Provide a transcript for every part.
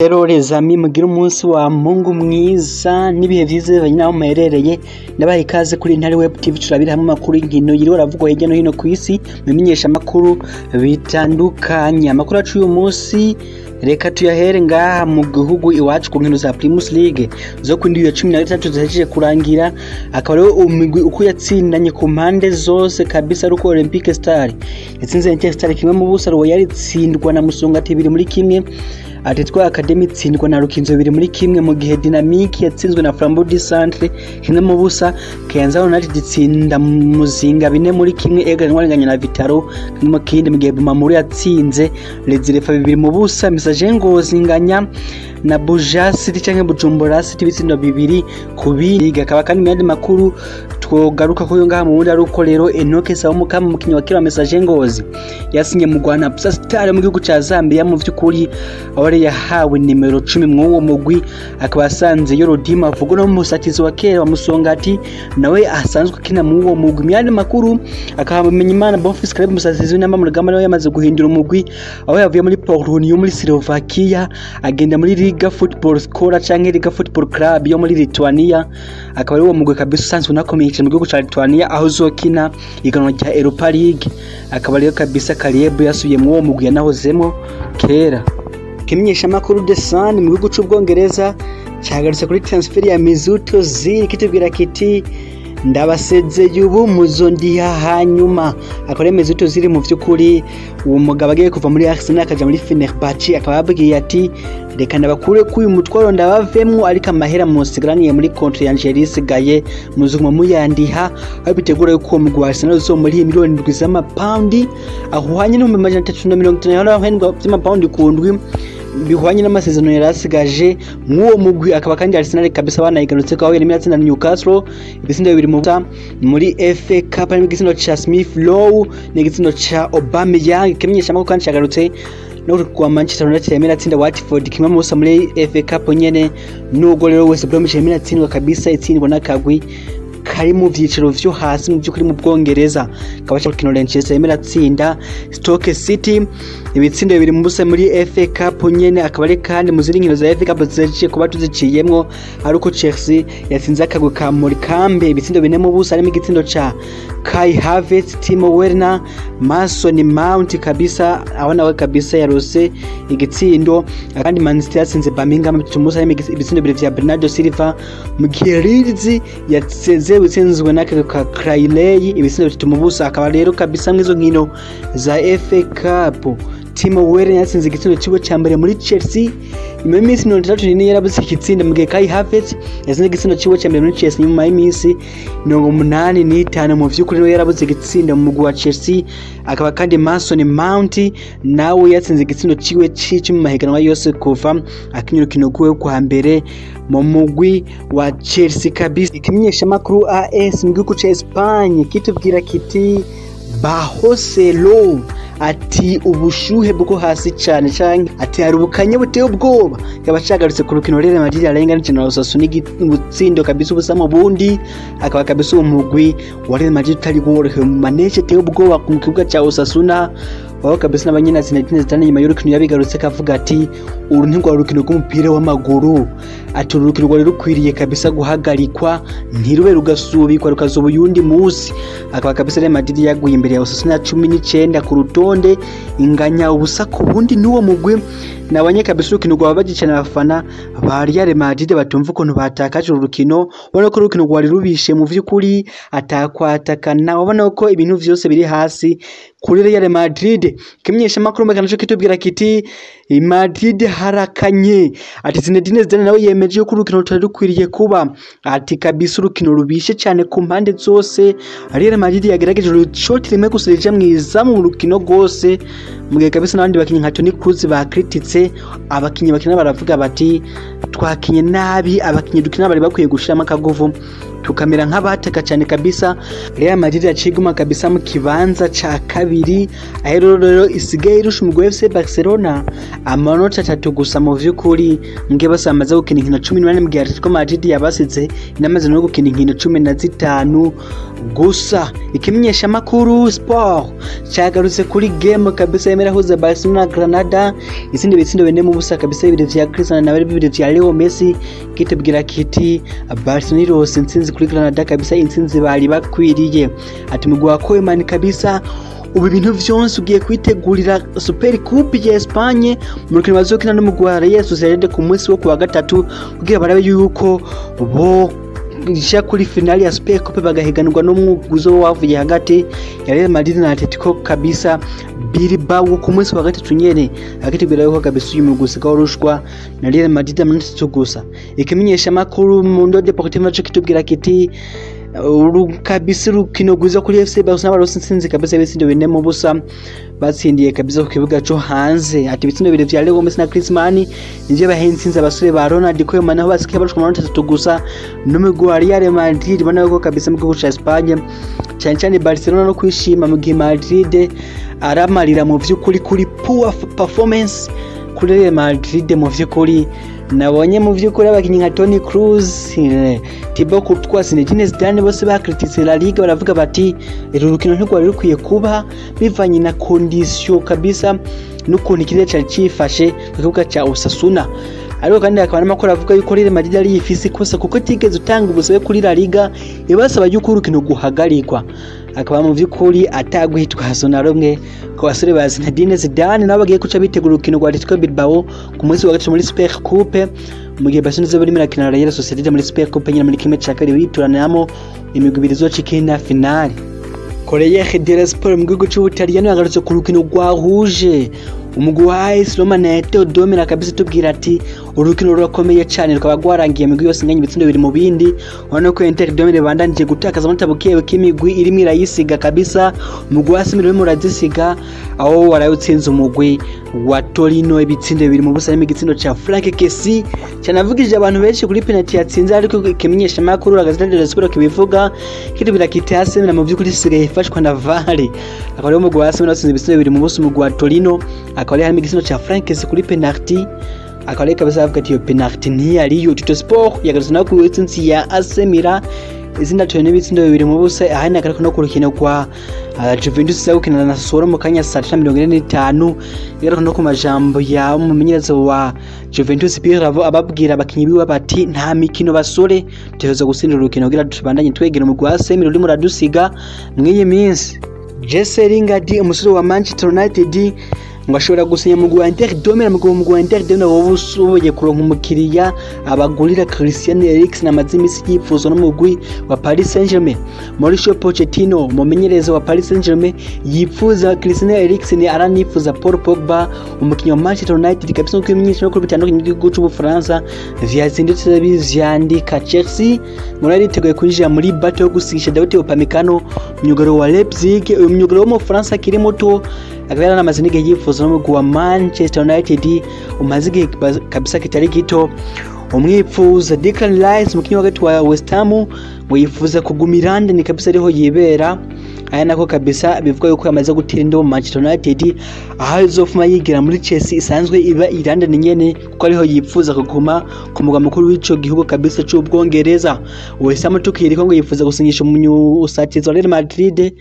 Rero rezami mugira umunsi wa Mungu mwiza n'ibihe vyiza banyina aho muherereye ndabaha ikaze kuri Intare Web TV turabira hamwe amakuru y'inkino yiriwe aravugwa hirya no hino ku isi mumenyesha amakuru bitandukanye. Amakuru acu uyu munsi reka tuyahere ngaha mu gihugu iwacu ku nkino za Primus League zo ku ndiyo 13 zahejeje kurangira, akaba rero umigwi uko yatsindanye ku mpande zose kabisa ruko Olympique Star yatsinze Interstar kimwe mu busa ro yaritsindwa na Musongati 2 muri kimwe, Atletico Academy tsindwa na Rukinzo 2 muri kimwe, mu gihe Dynamique yatsinzwe na Flambeau du Centre kimwe mu busa, Kayanza United itsinda Muzinga 4 muri kimwe, Eganwa nganya na Vitaro mu kindi, mu gihe Bumamuru yatsinze Lezirefa 2 mu busa, Message Ngozi nganya na Buja City canke Bujumbura City bitsindo 2 kubiri. Akaba kandi mu yandi makuru twogaruka ko ngaha mu bundi aruko rero Enoke Sawa Mukama mukinyi wa kira Message Ngozi yasinye mu Rwanda Pusa Star mu gihugu ca Zambia, mu vyukuri awari yahawe nimero 10 mw'uwo mugwi, akaba asanze Yorodima avuga no musatizi wa kera wa Musongati nawe asanzwe kina mu uwo mugwi. Mu yandi makuru akaba bamenye Imana Bonfils Club musatizi w'inamba mu rugamba nawe yamaze guhindura umugwi, aho yavuye muri Porto yo muri Slovakia agenda muri Liga Football Scorer canke Liga Football Club yo muri Lithuania, akaba ari uwo mugwi kabisa usanzwe nakomeye mu gihugu ca Lithuania aho zokina iganwa rya Europa League, akaba rero kabisa Karieb yasubiye mu uwo mugwi yanahozemo kera. Kimenyesha makuru The Sun mu gihugu c'Ubwongereza cyagarutse kuri transfer ya Mesut Ozil kitubwira kiti ndabasezeye ubu muzondiha hanyuma. Akore Mesut Ozil mu vyukuri uwo mugabo agiye kuva muri Arsenal akaja muri Fenerbahce, akaba yabwiye ati reka ndabakure ku uyu mutwaro ndabavemwo, ariko amahera musigaraniye muri contre ya Angelis Gaye muzuguma muyandiha, aho bitegura yuko mu gwa Arsenal zo muri miliyoni 7 z'amapaundi ahwanye no mu 350 hendwa by'amapaundi kundwi bihwanye n'amasezerano yarasigaje mw'uwo mugwi. Akaba kandi Arsenal kabisa banayigarutse ko aho yari yatsinda Newcastle ibitsindo 2 muri FA Cup n'igitsindo cha Smith Rowe n'igitsindo cha Aubameyang. Kimenyesha makuru kandi cyagarutse no kwa Manchester United yamira tsinda Watford kimwe mu busa muri FA Cup nyene, n'ubwo rero West Bromwich yamira tsindwa kabisa itsindwa n'akagwi kari mu vyiciro vyo hasi mu byukuri mu Bwongereza. Kabasha kino Manchester yamira tsinda Stoke City ibitsindo 2 mu busa muri FA Cup nyene, akaba ari kandi mu zindi nkino za FA Cup zaciye kuba tuziciyemwo aruko Chelsea yatsinze akagwi ka Morecambe ibitsindo 4 mu busa, arimo igitsindo ca Kai Havertz, Timo Werner, Mason Mount kabisa abona we kabisa yarose igitsindo, kandi Man City yatsinze Birmingham tumusa ibitsindo 2 vya Bernardo Silva, mu gihe Leeds yatsinze bitsinzwe n'akagwi ka Crayley ibitsindo 3 mu busa. Akaba rero kabisa mwizo nkino za FA Cup Timo Werner yatsinze igitsindo ciwe ca mbere muri Chelsea nyuma y'imisi 33 yarabuze igitsinda, mu gihe Kai Havertz yatsinze igitsindo ciwe ca mbere muri Chelsea nyuma y'imisi 85 mu vy'ukuri rero yarabuze igitsinda mu mugwi wa Chelsea. Akaba kandi Mason Mount nawe yatsinze igitsindo ciwe mu mahiganwa yose kuva akinyura kino gwe kwa mbere mu mugwi wa Chelsea kabisa. Ikimenyesha makuru AS mu gihugu ca Espagne kitubwira kiti Bahoselo ati ubushuhe bwo hasi cyane cyane, ati hari ubukanye buteye ubwoba. Akaba cyagarutse ku rukino Real Madrid arenga n'Arsenal Osasuna n'ubutsindo kabisa ubusa mu bundi, akaba kabisa umugwi wa Real Madrid utari worohewe mu maneje teye ubwoba ku kibuga cya Osasuna, aho kabisa n'abanyina Zinedine Zidane nyuma y'urukino yabigarutse kavuga ati uru ntigwa rukino rw'umupira w'amaguru, ati uru rukino rwari rukwiriye kabisa guhagarikwa ntirube rugasubikwa rukazoba yundi musi. Akaba kabisa Real Madrid yaguye imbere ya Osasuna 19 ku rutonde inganya ubusa ku bundi n'uwo mugwi, nabanye kabisa urukino rwaba bagicana abafana ba Real Madrid batumva ukuntu batakaje urukino, ubona ko urukino rwari rubishe mu vy'ukuri atakwatakana, ubona ko ibintu vyose biri hasi kuri Real Madrid. Kimenyesha makuru mbekanacho kitubwira kiti Madrid harakanye, ati Zinedine Zidane nawe yemeje ko urukino rutari rukwiriye kuba, ati kabisa urukino rubishe cyane ku mpande zose. Real Madrid yagerageje shot rimwe gusureje mwiza mu rukino rwose, mu gihe kabisa n'abandi bakinyi nka Toni Kroos bakrititse abakinyi bakina baravuga bati twakinye nabi, abakinyi dukina bari bakwiye gushiramo akaguvu tukamera nk'abataka cyane kabisa. Real Madrid yaciguma kabisa mu kibanza ca kabiri, aho rero isigaye irusha umugwi FC Barcelona amanota 3 gusa mu vy'ukuri, nge basamaze gukina inkino 18 mu gihe Atletico Madrid yabasize inamaze no gukina inkino 15 gusa. Ikimenyesha makuru Sport cyagarutse kuri game kabisa yemera huza Barcelona Granada, izindi ibitsindo bine mu busa kabisa, bibiri vya Cristiano na bibiri vya Leo Messi, kitubwira kiti Barcelona rose intsinzi kuri Granada kabisa, intsinzi bari bakwiriye. Ati mugwi wa Koeman kabisa ubu ibintu vyonse ugiye kwitegurira Super Coupe ya Espagne mu rukino bazokina n'umugwi wa Real Sociedad ku munsi wo kuwa gatatu, kugira barabe yuko bo isha kuri finali ya Super Coupe bagahiganirwa n'umwuguzo wavuye hagati ya Real Madrid na Atletico kabisa Bilbao ku munsi wa gatatu nyene, akitegura yuko kabisa uyu muguzi karushwa na Real Madrid amanitse gusa. Ikimenyesha makuru Mundo Deportivo cyo kitubwira kiti kabisa urukino guza kuri FC Barcelona barose intsinzi kabisa, ibitsindo bine mu busa batsindiye kabisa ku kibuga cyo hanze. Ati ibitsindo bibiri vya Leo Messi na Griezmann nivyo bahenze intsinzi abasore ba Ronald Koeman aho basikiye barushwa amanota 3 gusa n'umugwi wa Real Madrid, bana ko kabisa mu gihugu ca Espagne cyane cyane Barcelona no kwishima mu gihe Madrid aramarira mu vy'ukuri kuri poor performance kuri Real Madrid. Mu vy'ukuri nabonye mu vy'ukuri abakinyi nka Toni Kroos, Thibaut Courtois, Zinedine Zidane bose bakritise La Liga, baravuga bati ero rukino ntigwari rukwiye kuba bivanye na condition kabisa n'ukuntu ikirere cyari cifashe ku kibuga ca Osasuna. Ariko kandi akaba n'amakuru avuga yuko Real Madrid ari ifisi kosa kuko tigeze utanga ubusabe kuri La Liga ibasaba yuko urukino guhagarikwa, akaba mu vy'ukuri ataguhitwazo na rumwe ko basore ba Zinedine Zidane nabo bagiye kuca bitegura urukino rwa Atletico Bilbao ku munsi wa gatatu muri Super Coupe, mu gihe Barcelona bari mirakina Real Sociedad muri Super Coupe nyine muri kimwe ca kabiri bituranamo imigwi ibiri zocikina finale. Corriere dello Sport mu gihugu c'Ubutaliyano yagarutse ku rukino rwa Rouge umugwi wa AS Roma na Teodomira kabisa, tubwira ati urukino rurakomeye cyane rukaba rwarangiye imigwi yose inganya ibitsindo biri mu bindi, ubona ko Inter Domire bandanije gutakaza amanota bukewe k'imigwi irimo irayisiga kabisa. Umugwi wa Simiro urimo urazisiga aho warayutsinze umugwi wa Torino ibitsindo biri mu busa n'igitsindo ca Frank Kessie cyanavugije abantu benshi kuri penalty yatsinze, ariko ikimenyesha makuru Gazeta dello Sport kibivuga kitubwira kiti Arsenal mu vy'ukuri isigaye ifashwa na VAR. Akaba ari umugwi wa Arsenal watsinze ibitsindo biri mu busa umugwi wa Torino, akaba ari harimo igitsindo ca Frank Kessie kuri penalty, akaba ari kabisa avuga ati iyo penalty ntiyariyo. Tutto Sport yagarutse no ku itsinzi ya AC Milan izina tone n'ibitsindo bibiri mu busa, ahana akariko no ku rukino kwa Juventus zawukina na Sassuolo mu kanya saa 45, yari no ku majambo ya umumenyereza wa Juventus Pirlo ababwira abakinyi biwe bati nta mikino basore tuhezo gusindira urukino kugira tubandanye twegera mu rwa Semiro urimo radusiga mwiyi minsi. Jesse Lingard umusore wa Manchester United ngo ashobora gusinya mu rwa Inter Domira mu rwa Inter Domira wobusuye kuronka umukiriya abagurira Christian Eriksen amazimisi yifuzo no mugwi wa Paris Saint-Germain. Mauricio Pochettino umumenyereza wa Paris Saint-Germain yifuza Christian Eriksen, aranifuza Paul Pogba umukinyi wa Manchester United kabisa ko imenyesha no kuri bitandukanye n'igihugu cy'u Bufaransa vyazindutse bivyandika. Chelsea ngo yari iteguye kwinjira muri battle yo gusigisha David Upamecano myugaro wa Leipzig, umyugaro wo mu Faransa kiri muto akabera n'amazinige yifuza no wa Manchester United umaze igihe kabisa kitari gito. Umwifuza Declan Rice umukinyi w'agati wa West Ham ngo yifuza kugumira London kabisa ariho yibera, aya nako kabisa bivuga yuko yamaze gutera indo mu Manchester United, aho izofuma yigira muri Chelsea isanzwe iba i London nyene kuko ariho yifuza kuguma ku mugwa mukuru w'ico gihugu kabisa c'Ubwongereza. West Ham tukiriko ngo yifuza gusinyisha usatizo wa Real Madrid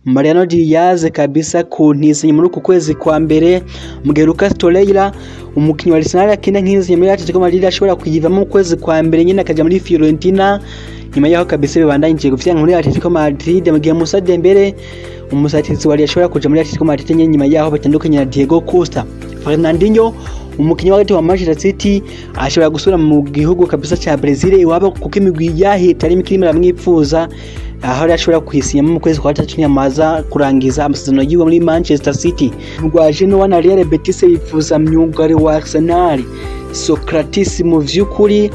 Mariano Diaz kabisa ku ntisinye muri uku kwezi kwa mbere, mu gihe Lucas Torreira umukinyi wa Arsenal akina nk'izinye muri Atletico Madrid ashobora kuyivamo mu kwezi kwa mbere nyine akaja muri Fiorentina. Nyuma yaho kabisa bibandanye gufya muri Atletico Madrid, mu gihe Moussa Dembele umusatirizi wari ashobora kuja muri Atletico Madrid nyuma yaho batandukanye na Diego Costa. Fernandinho umukinyi w'agati wa Manchester City ashobora gusura mu gihugu kabisa ca Brazil iwabo kuko imigwi yahita ari mikirimo ramwifuza, aho ashobora kwisinya mu kwezi kwa gatatu nyamaza kurangiza amasezerano yiwe muri Manchester City. Rwa Genoa na Real Betis yifuza myugari wa Arsenal Socrates mu vy'ukuri,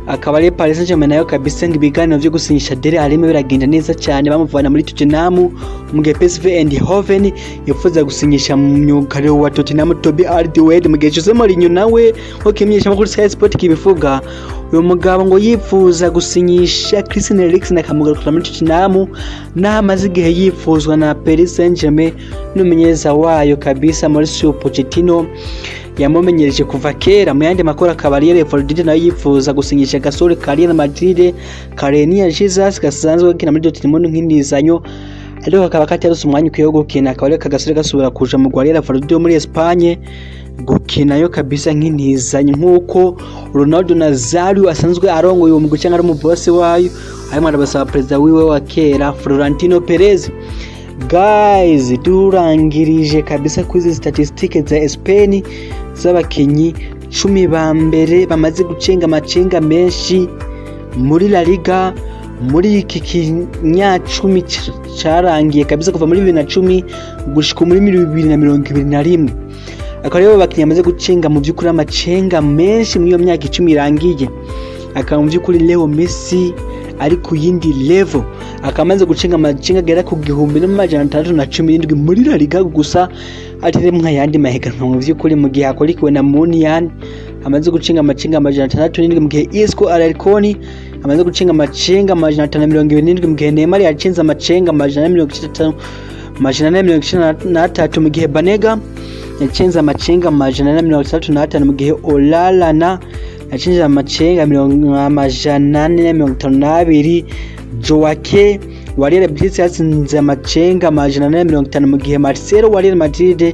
akaba ari Paris Saint-Germain nayo kabisa ngibigana byo gusinyisha Dele Alli biragenda neza cyane bamuvana muri Tottenham, mu gihe PSV Eindhoven yifuza gusinyisha mu myugari wa Tottenham Toby Alderweireld, mu gihe Jose Mourinho nawe ko kimenyesha muri Sky Sport kibivuga uyu mugabo ngo yifuza gusinyisha Christian Eriksen akamugarukira muri Tottenham, n'amaze igihe yifuzwa na Paris Saint-Germain n'umumenyereza wayo kabisa Mauricio Pochettino yamumenyereje kuva kera. Mu yandi makuru akaba ari Real nayo yifuza gusinyisha Gasol ka Real Madrid, Karenia Jesus gasanzwe gukina muri Dortmund nk'indizanyo, ariko akaba katarose umwanya ukwiye gukina, akaba ari Gasol gasubira kuja mu Real Valladolid muri Espagne gukinayo kabisa nk'intizanyo nk'uko Ronaldo Nazario asanzwe arongoye uwo mugwi cyangwa ari umubosi wayo, arimo arabasaba perezida wiwe wa kera Florentino Perez. Guys, turangirije kabisa kwizi statistike za Spain z'abakinyi 10 ba mbere bamaze gucenga amacenga menshi muri La Liga muri iki kinyacumi carangiye kabisa kuva muri 2010 gushika muri 2021. Akaba rero bakinyi bamaze gucenga mu by'ukuri amacenga menshi muri iyo myaka 10 irangiye. Akaba mu by'ukuri Leo Messi ari ku yindi level, akamaze gucenga amacenga agera ku 1617 muri La Liga gusa, atire mwa yandi mahiganwa mu by'ukuri mu gihe akorikiwe na Munian amaze gucenga amacenga 607 mu gihe Isco Alarconi amaze gucenga amacenga 527 mu gihe Neymar yacenze amacenga 493 mu gihe Banega yacenze amacenga 435 mu gihe Olalana yacenze amacenga 452. Joaquin wa Real Betis yatsinze amacenga 450 mu gihe Marcelo wa Real Madrid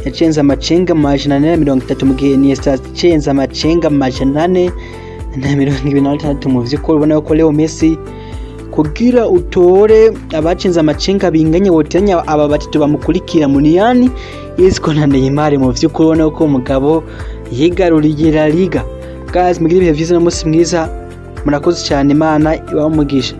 yacenze amacenga 430 mu gihe Iniesta yacenze amacenga 426 mu vy'ukuri ubona ko Leo Messi kugira utore abacenze amacenga binganye wotenya aba batatu bamukurikira Muniani, Isco na Neymar mu vy'ukuri ubona ko umugabo yigaruriye La Liga. Guys, mugire ibihe vyiza no musi mwiza, murakoze cyane, Imana ibahe umugisha.